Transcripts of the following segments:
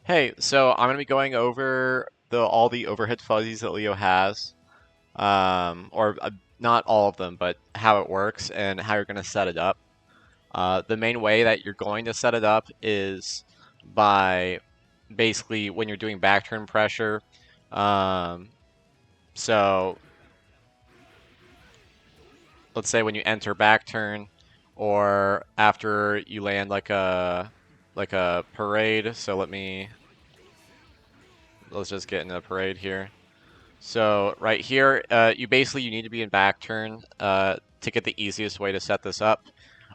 Hey, so I'm gonna be going over all the overhead fuzzies that Leo has, or not all of them, but how it works and how you're gonna set it up. The main way that you're going to set it up is by basically when you're doing back turn pressure. Um, so let's say when you enter back turn, or after you land like a parade. So let's just get into a parade here. So right here, you need to be in back turn to get the easiest way to set this up.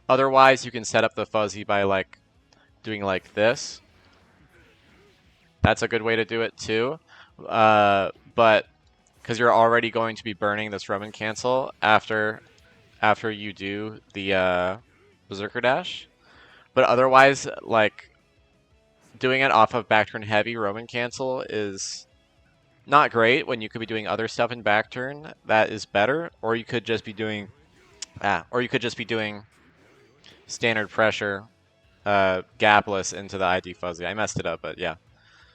Otherwise, you can set up the fuzzy by like doing like this. That's a good way to do it too. But because you're already going to be burning this Roman cancel after you do the Berserker Dash. But otherwise, like doing it off of back turn heavy Roman cancel is not great when you could be doing other stuff in back turn that is better, or you could just be doing standard pressure gapless into the ID fuzzy. I messed it up, but yeah.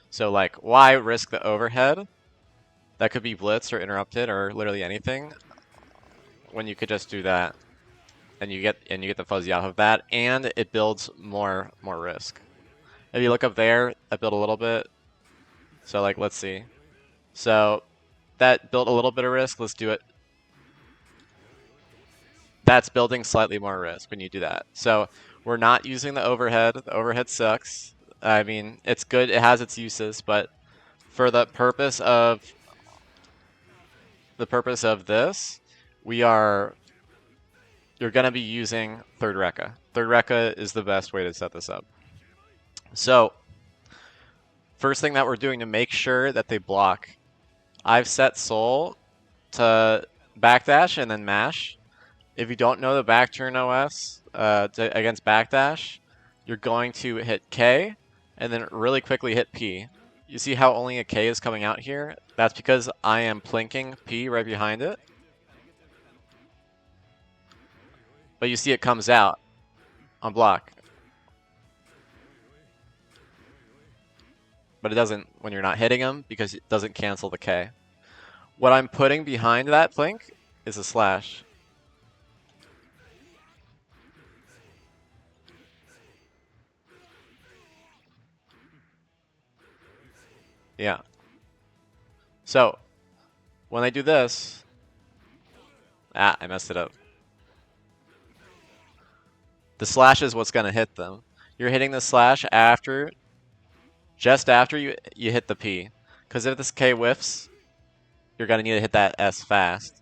So like why risk the overhead? That could be blitz or interrupted or literally anything when you could just do that and you get the fuzzy off of that and it builds more risk. If you look up there, I built a little bit. So like let's see. So that built a little bit of risk. Let's do it. That's building slightly more risk when you do that. So we're not using the overhead. The overhead sucks. I mean, it's good. It has its uses, but for the purpose of this, you're gonna be using third Rekka. Third Rekka is the best way to set this up. So first thing that we're doing to make sure that they block, I've set Soul to backdash and then mash. If you don't know the back turn OS against backdash, you're going to hit K and then really quickly hit P. You see how only a K is coming out here? That's because I am plinking P right behind it. But you see it comes out on block. But it doesn't when you're not hitting them because it doesn't cancel the K. What I'm putting behind that plink is a slash. Yeah. So when I do this, I messed it up. The slash is what's going to hit them. You're hitting the slash just after you hit the P. Because if this K whiffs, you're going to need to hit that S fast.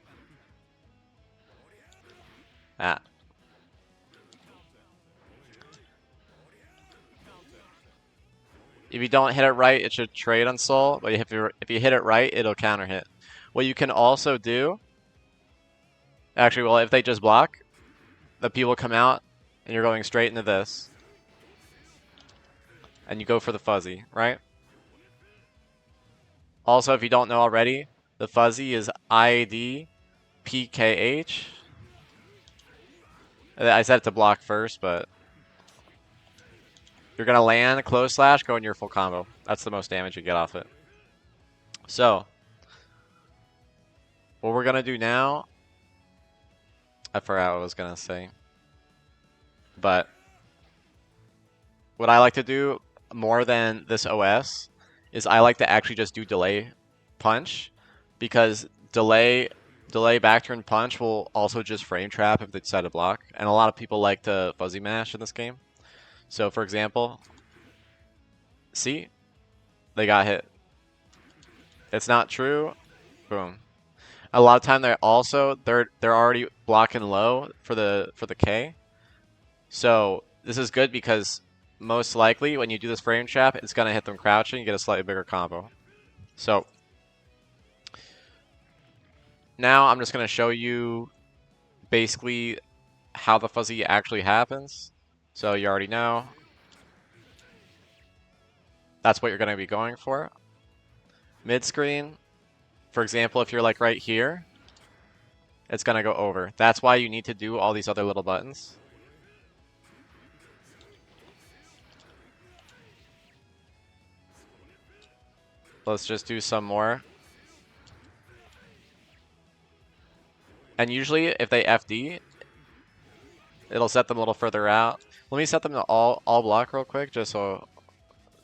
Ah. If you don't hit it right, it should trade on Soul, but if you hit it right, it'll counter hit. What you can also do, actually, well, if they just block, the P will come out, and you're going straight into this. And you go for the fuzzy, right? Also, if you don't know already, the fuzzy is IAD PKH. I said it to block first, but you're going to land, close slash, go in your full combo. That's the most damage you get off it. So, what we're going to do now, I forgot what I was going to say. But what I like to do more than this OS is I like to actually just do delay punch, because delay back turn punch will also just frame trap if they decide to block. And a lot of people like to fuzzy mash in this game. So for example, see? They got hit. It's not true. Boom. A lot of time they're already blocking low for the K. So this is good because most likely when you do this frame trap, it's gonna hit them crouching and get a slightly bigger combo. So now I'm just gonna show you basically how the fuzzy actually happens. So you already know. That's what you're gonna be going for. Mid screen, for example, if you're like right here, it's gonna go over. That's why you need to do all these other little buttons. Let's just do some more. And usually if they FD, it'll set them a little further out. Let me set them to all block real quick just so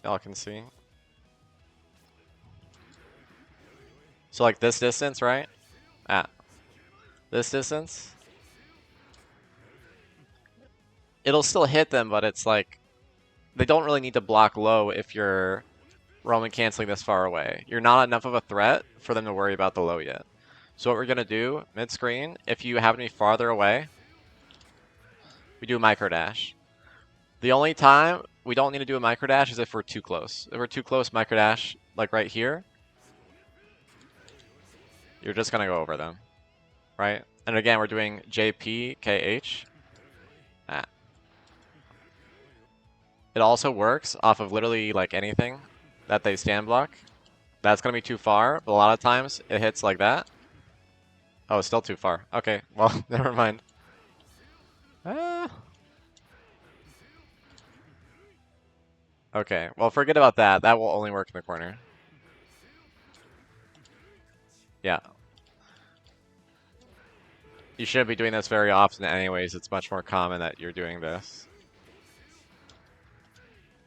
y'all can see. So like this distance, right? This distance. It'll still hit them, but it's like they don't really need to block low if you're Roman canceling this far away. You're not enough of a threat for them to worry about the low yet. So what we're gonna do, mid-screen, if you happen to be farther away, we do a micro dash. The only time we don't need to do a micro dash is if we're too close. If we're too close, micro dash, like right here, you're just gonna go over them, right? And again, we're doing JPKH. It also works off of literally like anything that they stand block. That's gonna be too far, but a lot of times it hits like that. Oh, it's still too far. Okay, well, never mind. Okay, well, forget about that. That will only work in the corner. Yeah. You shouldn't be doing this very often anyways. It's much more common that you're doing this.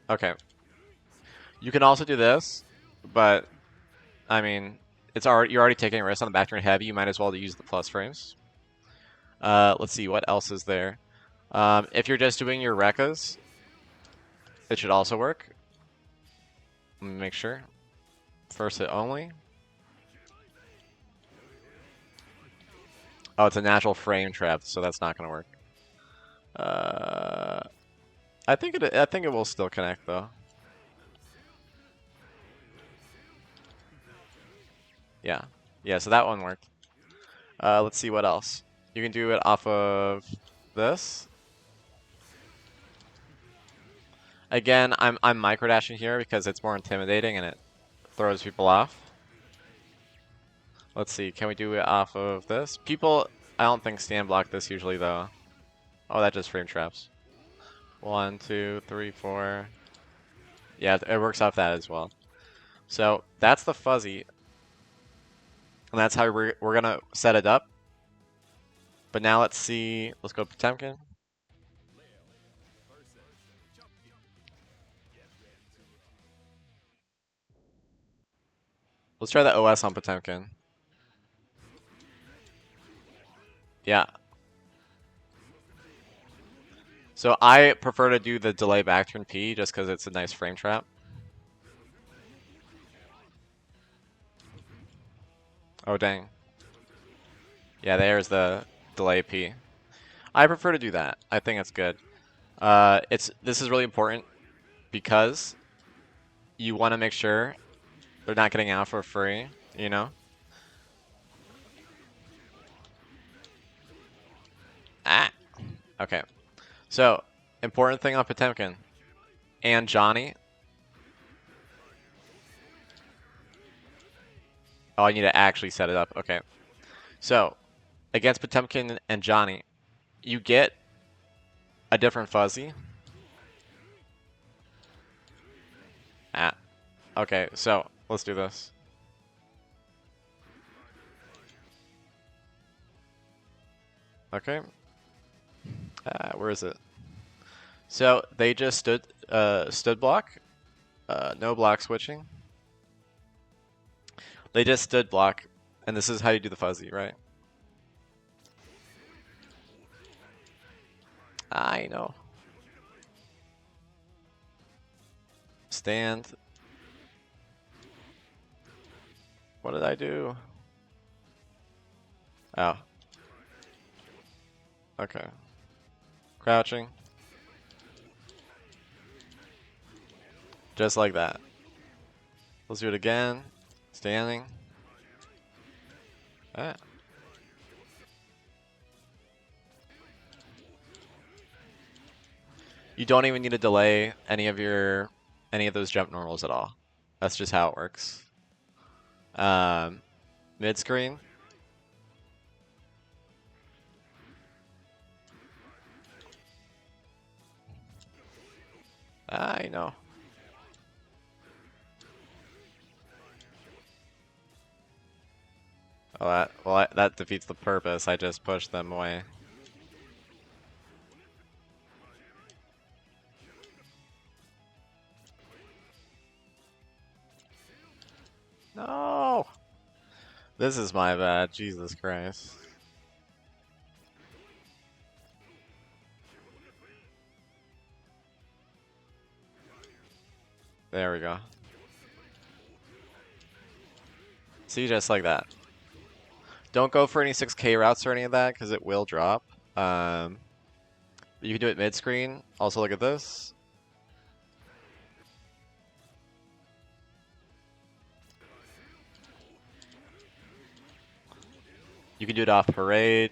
Okay. You can also do this, but, I mean, you're already taking a risk on the back turn heavy. You might as well use the plus frames. Let's see, what else is there? If you're just doing your Rekkas, it should also work. Let me make sure. First hit only. Oh, it's a natural frame trap, so that's not going to work. I think it will still connect though. Yeah. Yeah, so that one worked. Let's see what else. You can do it off of this. Again, I'm microdashing here because it's more intimidating and it throws people off. Let's see, can we do it off of this? People, I don't think stand block this usually though. Oh, that just frame traps. 1, 2, 3, 4. Yeah, it works off that as well. So that's the fuzzy. And that's how we're gonna set it up. But now let's see, let's go Potemkin. Let's try the OS on Potemkin. Yeah. So I prefer to do the delay back turn P just because it's a nice frame trap. Oh, dang. Yeah, there's the delay P. I prefer to do that. I think it's good. This is really important because you want to make sure they're not getting out for free, you know? Ah! Okay. So, important thing on Potemkin. And Johnny. Oh, I need to actually set it up. Okay. So, against Potemkin and Johnny, you get a different fuzzy. Ah. Okay, so let's do this. Okay. Where is it? So they just stood block. No block switching. They just stood block, and this is how you do the fuzzy, right? I know. Stand. What did I do? Oh. Okay. Crouching. Just like that. Let's do it again. Standing. Ah. You don't even need to delay any of those jump normals at all. That's just how it works. Mid screen. I know. Oh, that defeats the purpose. I just pushed them away. No! This is my bad. Jesus Christ. There we go. See, just like that. Don't go for any 6K routes or any of that, because it will drop. You can do it mid-screen. Also, look at this. You can do it off parade.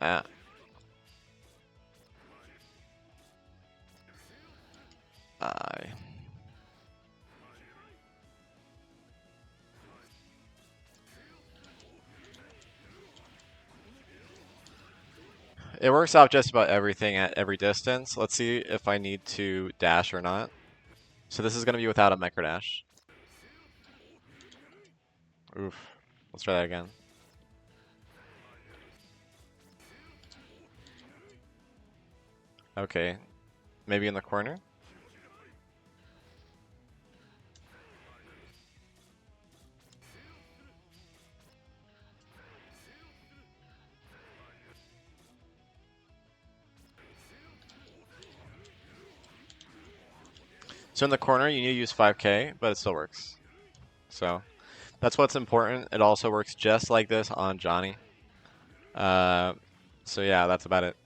Ah. I. It works out just about everything at every distance. Let's see if I need to dash or not. So this is going to be without a micro dash. Oof. Let's try that again. Okay. Maybe in the corner? So in the corner, you need to use 5K, but it still works. So that's what's important. It also works just like this on Johnny. So yeah, that's about it.